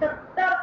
70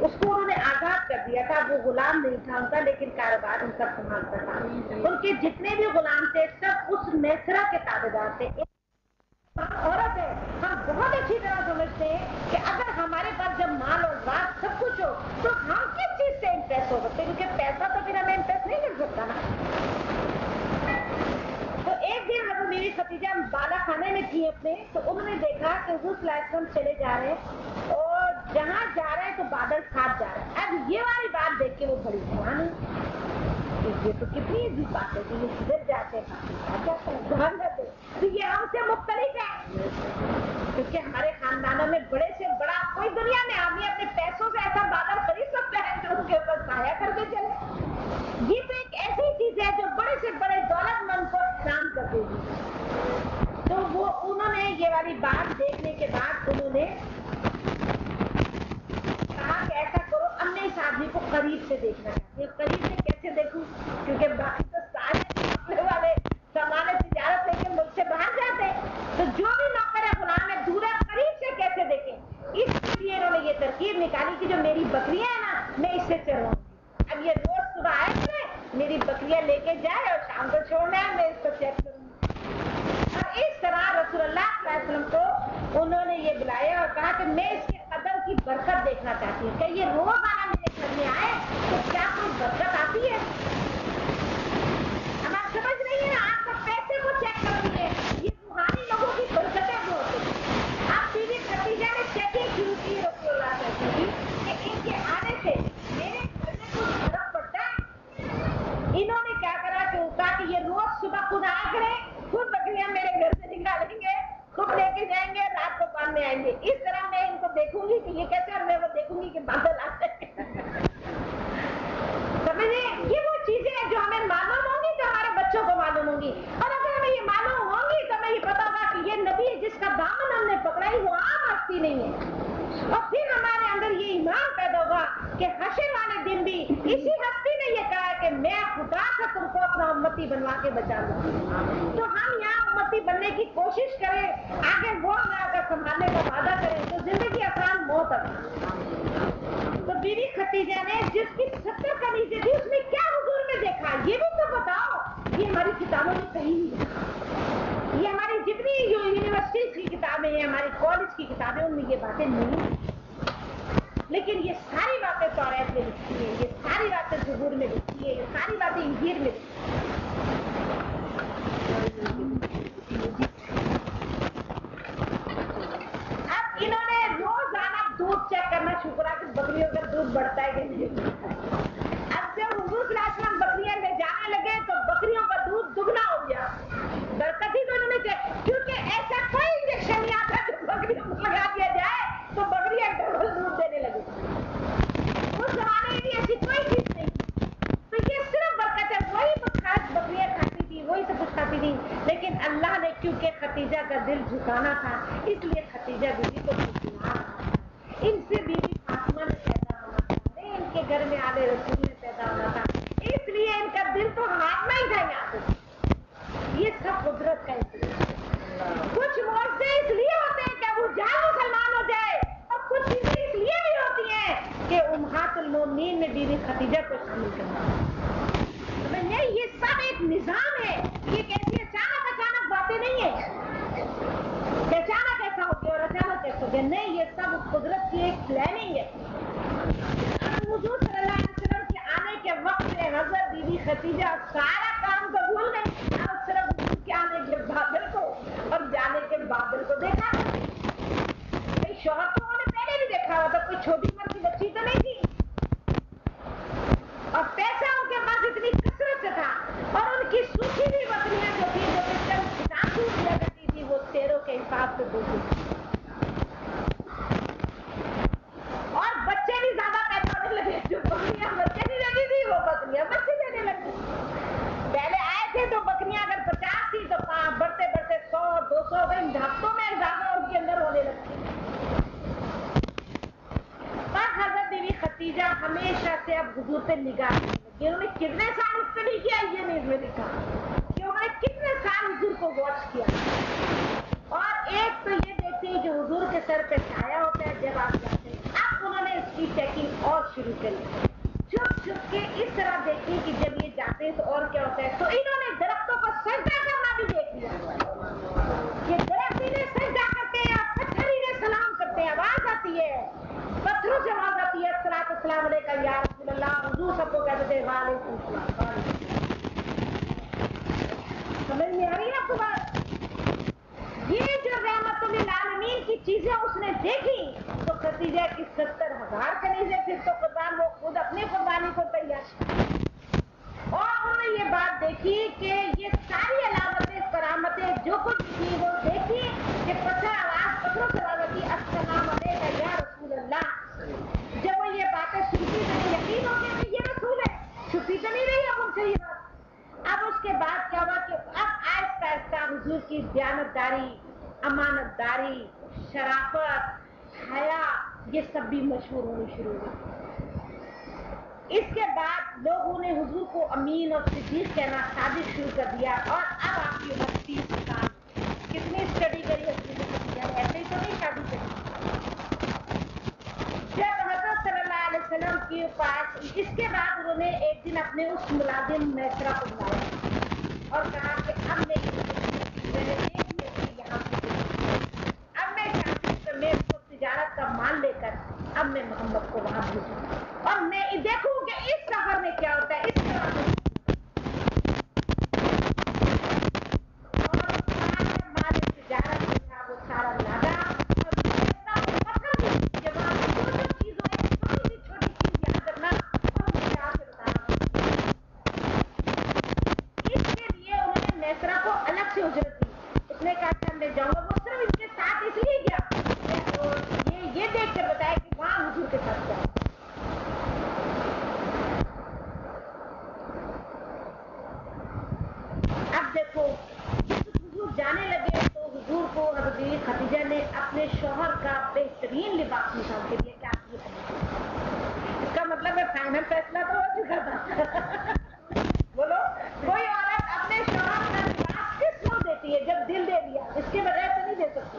اس کو انہوں نے آزاد کر دیا تھا. وہ غلام نہیں تھا ان کا, لیکن کاروبار ان کا سنبھالتا تھا. ان کے جتنے بھی غلام تھے سب اس میسرہ کے تابع دار تھے. عورت ہے, ہم بہت اچھی طرح سمجھتے ہیں کہ اگر ہمارے پاس جب مال اور بات سب کچھ ہو تو ہم کس چیز سے امپریس ہو سکتے, کیونکہ پیسہ تو پھر ہمیں امپریس نہیں کر سکتا نا. تو ایک دن حضرت بیوی خدیجہ بالا خانے میں تھی اپنے, تو انہوں نے دیکھا کہ حضور صلی اللہ علیہ وسلم چلے جا رہے ہیں اور جہاں جا رہے ہیں تو بادل چھاپ جا رہا ہے. اب یہ والی بات دیکھ کے وہ بڑی حیران ہے, یہ تو کتنی عجیب بات ہے کہ یہ کدھر جاتے ہیں, تو یہ ہم سے مختلف ہے, کیونکہ ہمارے خاندانوں میں بڑے سے بڑا کوئی دنیا میں آدمی اپنے پیسوں سے ایسا بادل خرید سکتا ہے جو ان کے اوپر سایہ کر کے چلے. یہ تو ایک ایسی چیز ہے جو بڑے سے بڑے دولت مند کو حیران کر دے گی. تو وہ انہوں نے یہ والی بات دیکھنے کے بعد انہوں نے کہا کہ ایسا کرو, اب میں اس آدمی کو قریب سے دیکھنا چاہتی ہوں. قریب سے کیسے دیکھوں, کیونکہ باہر تو سارے اپنے والے سامان تجارت لے کے ملک سے باہر جاتے ہیں, تو جو بھی نوکر ہے غلام ہے دور ہے, قریب سے کیسے دیکھیں. اس کے لیے انہوں نے یہ ترکیب نکالی کہ جو میری بکریاں ہیں نا میں اس سے چرواؤں گی. اب یہ روز صبح آئے میری بکریاں لے کے جائے اور شام کو چھوڑنا ہے, میں اس کو چیک کروں گی. اور اس طرح رسول اللہ صلی اللہ علیہ وسلم کو انہوں نے یہ بلایا اور کہا کہ میں اس کے قدم کی برکت دیکھنا چاہتی ہوں کہ یہ روزانہ میرے گھر میں آئے تو کیا کوئی برکت آتی ہے. اب آپ سمجھ رہی ہیں, آپ کو پیسے کو چیک کریں گے, یہ روحانی لوگوں کی برکتیں جو ہوتی ہیں. آپ بیوی خدیجہ نے چیکنگ شروع کی رسول اللہ صلی اللہ علیہ وسلم کی کہ ان کے آنے سے میرے گھر میں کچھ فرق پڑتا ہے. انہوں نے کیا کرا کہ کہا کہ یہ روز صبح خود آیا کریں, خود بکریاں میرے گھر سے نکالیں گے, خود لے کے جائیں گے, رات کو باندھنے آئیں گے. اس طرح میں ان کو دیکھوں گی کہ یہ کیسے, اور میں وہ دیکھوں گی کہ بادل آتے ہیں. سمجھے, یہ وہ چیزیں ہیں جو ہمیں معلوم ہوں گی تو ہمارے بچوں کو معلوم ہوں گی, اور اگر ہمیں یہ معلوم ہوں گی تو ہمیں یہ پتا ہوگا کہ یہ نبی جس کا دامن ہم نے پکڑا ہے وہ عام ہستی نہیں ہے. اور پھر ہمارے اندر یہ ایمان پیدا ہوگا کہ حشر والے دن بھی اسی ہستی نے یہ کہا کہ میں خدا سے تم کو اپنا امتی بنوا کے بچا لوں. تو ہم یہاں امتی بننے کی کوشش کریں, آگے وہ ہمیں اگر سنبھالنے کا وعدہ کریں تو زندگی آسان, موت آسان. تو بیوی خدیجہ نے جس کی 70 کنیزیں تھی اس نے کیا حضور میں دیکھا, یہ بھی تو بتاؤ. یہ ہماری کتابوں میں کہیں نہیں ہے, یہ ہماری جتنی یونیورسٹیز کی کتابیں ہیں, ہماری کالج کی کتابیں, ان میں یہ باتیں نہیں ہیں. لیکن یہ ساری باتیں توریت میں لکھی ہیں, یہ ساری باتیں زبور میں لکھی ہیں, یہ ساری باتیں انجیل میں لکھی ہیں. اب انہوں نے روزانہ دودھ چیک کرنا شروع کرا کہ بکریوں کا دودھ بڑھتا ہے کہ نہیں. اب جب حضور صلی اللہ علیہ وسلم بکریاں لے جانے لگے تو بکریوں کا دودھ دگنا ہو گیا. برکت ہی تو انہوں نے چیک, کیونکہ ایسا کوئی انجیکشن نہیں آتا جو بکریوں کو لگا دیا جائے تو بکریاں ڈبل دودھ دینے لگے. اس زمانے میں بھی ایسی کوئی چیز نہیں تھی. تو یہ صرف برکت ہے, وہی خاص بکریاں کھاتی تھی, وہی سب کچھ کھاتی تھی. لیکن اللہ نے کیونکہ خدیجہ کا دل جھکانا تھا, اس لیے خدیجہ بیوی کو جھکا. ان سے بیوی فاطمہ میں پیدا ہونا تھا, ان کے گھر میں آل رسول میں پیدا ہونا تھا, اس لیے ان کا دل تو ہاتھ میں ہی تھا یہاں سے. یہ سب قدرت کا اس لیے. کچھ معجزے اس لیے ہوتے ہیں کہ ابو جہل مسلمان ہو جائے, اور کچھ چیزیں اس لیے بھی ہوتی ہیں کہ امہات المومنین میں بیوی خدیجہ کو شامل کرنا. نہیں, یہ سب ایک نظام ہے, یہ کیسی اچانک باتیں نہیں ہے کہ اچانک ایسا ہو گیا اور اچانک ایسا ہو گیا. نہیں, یہ سب قدرت کی ایک پلاننگ ہے. حضور صلی اللہ علیہ وسلم کے آنے کے وقت میں حضرت بیوی خدیجہ سارا کام تو بھول گئی, اور صرف حضور کے آنے کے بادل کو اور جانے کے بادل کو دیکھا. شوہر تو انہوں نے پہلے بھی دیکھا ہوا تھا, کوئی چھوٹی عمر کی بچی تو نہیں تھی, اور پیسہ ان کے پاس اتنی کثرت سے تھا, اور ان کی سوکھی ہوئی بکریاں جو تھی جو کتاب دودھ دیا کرتی تھی وہ 13 کے حساب سے دودھ دیتی, اور بچے بھی زیادہ پیدا ہونے لگے. جو بکریاں بچے نہیں دیتی تھی وہ بکریاں بچے دینے لگی. پہلے آئے تھے تو بکریاں اگر 50 تھی تو بڑھتے بڑھتے 100 200 ان ہفتوں میں اضافہ ان کے اندر ہونے لگتی. پر حضرت بیوی خدیجہ ہمیشہ سے اب حضور پہ نگاہ رکھنے لگی. انہوں نے کتنے سال اس پہ نہیں کیا یہ نہیں اس میں لکھا کہ انہوں نے کتنے سال حضور کو واچ کیا. اور ایک تو یہ دیکھتی کہ حضور کے سر پہ چھایا ہوتا ہے جب آپ جاتے ہیں. اب انہوں نے اس کی چیکنگ اور شروع کری. چھپ چھپ کے اس طرح دیکھیں کہ جب یہ جاتے ہیں تو اور کیا ہوتا ہے. تو انہوں نے درختوں کو سجدہ کرنا بھی دیکھ لیا. یہ درخت انہیں سجدہ کرتے ہیں اور پتھر انہیں سلام کرتے ہیں. آواز آتی ہے پتھروں سے, آواز آتی ہے الصلوۃ والسلام علیکہ یا رسول اللہ. حضور سب کو کہتے تھے وعلیکم السلام. سمجھ میں آ رہی ہے آپ کو بات؟ یہ جو رحمت للعالمین کی چیزیں اس نے دیکھی تو خدیجہ کی 70,000 کنیزیں پھر تو قربان, وہ خود اپنی قربانی کو تیار. اور انہوں نے یہ بات دیکھی کہ یہ ساری علامتیں کرامتیں جو کچھ تھی وہ دیکھی کہ پتھروں سے آواز آتی السلام علیکہ یا رسول اللہ. جب وہ یہ باتیں سنتی تو یقین ہو گیا کہ یہ رسول ہے. چھپی تو نہیں رہی اب ان سے یہ بات. اب اس کے بعد کیا ہوا کہ اب آہستہ آہستہ حضور کی دیانتداری, امانت داری, شرافت, حیا یہ سب بھی مشہور ہونی شروع ہوئی. اس کے بعد لوگوں نے حضور کو امین اور صدیق کہنا ثابت شروع کر دیا. اور اب آپ کی عمر 30 سال. کتنی اسٹڈی کری ایسے ہی تو نہیں شادی کری. جب حضرت صلی اللہ علیہ وسلم کے پاس اس کے بعد انہوں نے ایک دن اپنے اس ملازم میسرہ کو بلایا اور کہا کہ اب میں یہاں اب میں چاہتی ہوں کہ میں اس کو تجارت کا مال لے کر اب میں محمد کو وہاں بھیجوں اور میں دیکھوں کہ اس سفر میں کیا ہوتا ہے. اس طرح مال تجارت جو تھا وہ سارا لادا کو الگ سے اجرت دی. اس نے کہا کہ میں جاؤں گا. وہ صرف اس کے ساتھ اس لیے گیا یہ دیکھ کر بتایا کہ وہاں حضور کے ساتھ کیا. اب دیکھو حضور جانے لگے تو حضور کو حضرت خدیجہ نے اپنے شوہر کا بہترین لباس نکال کے دیا. کیا اس کا مطلب ہے فائنل فیصلہ تو ہو چکا تھا. بولو کوئی عورت اپنے شوہر کا لباس کس کو دیتی ہے جب دل دے دیا. اس کے بغیر تو نہیں دے سکتی.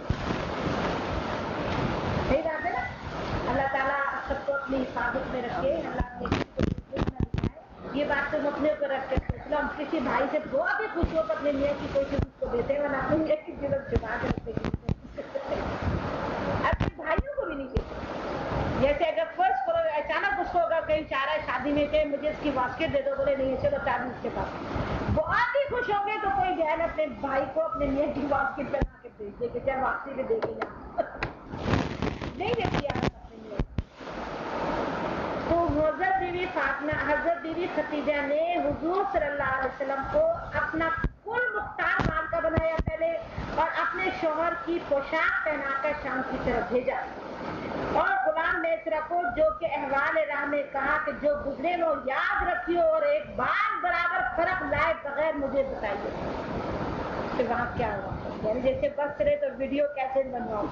صحیح بات ہے نا. اللہ تعالیٰ سب کو اپنی حفاظت میں رکھے. اللہ نے کسی کو تکلیف نہ دکھائے. یہ بات تم اپنے اوپر رکھ کے سوچ لو. ہم کسی بھائی سے بہت ہی خوش ہو کر اپنے میاں کی کوئی چیز اس کو دیتے ہیں ورنہ اپنے میاں کی چیز چھپا کے رکھتے ہیں. اپنے بھائیوں کو بھی نہیں دیتے. جیسے اگر فرض کرو اچانک اس کو اگر کہیں چاہ رہا ہے شادی میں کہ مجھے اس کی واسکٹ دے دو, بولے نہیں چلو چابی اس کے پاس. بہت ہی خوش ہوں گے تو کوئی بہن اپنے بھائی کو اپنے میاں کی واسکٹ پہنا کے بھیج دے کہ چل واپسی میں دے کے جا. نہیں دیتی ہے اپنے میاں. تو حضرت بیوی فاطمہ, حضرت بیوی خدیجہ نے حضور صلی اللہ علیہ وسلم کو اپنا کل مختار مال کا بنایا پہلے اور اپنے شوہر کی پوشاک پہنا کر شام کی طرف بھیجا. اور غلام میسرہ کو جو کہ احوال راہ میں کہا کہ جو گزرے وہ یاد رکھیو اور ایک بار برابر فرق لائے بغیر مجھے بتائیے کہ وہاں کیا ہوا. یعنی جیسے بس کرے تو ویڈیو کیسٹ بنواؤ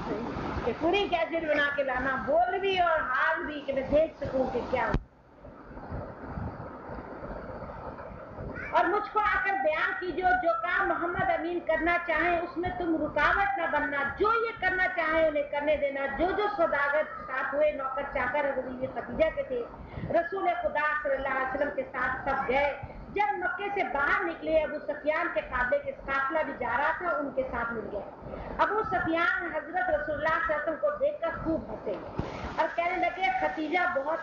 کہ پوری کیسٹ بنا کے لانا, بول بھی اور حال بھی کہ میں دیکھ سکوں کہ کیا ہوا. اور مجھ کو آ کر بیان کیجو جو کام محمد امین کرنا چاہیں اس میں تم رکاوٹ نہ بننا. جو یہ کرنا چاہیں انہیں کرنے دینا. جو سوداگر ساتھ ہوئے نوکر چاکر حضرت خدیجہ کے تھے رسول خدا صلی اللہ علیہ وسلم کے ساتھ سب گئے. جب مکے سے باہر نکلے ابو سفیان کے قافلے کے قافلہ بھی جا رہا تھا ان کے ساتھ مل گئے. ابو سفیان حضرت رسول اللہ صلی اللہ علیہ وسلم کو دیکھ کر خوب ہنسے اور کہنے لگے خدیجہ بہت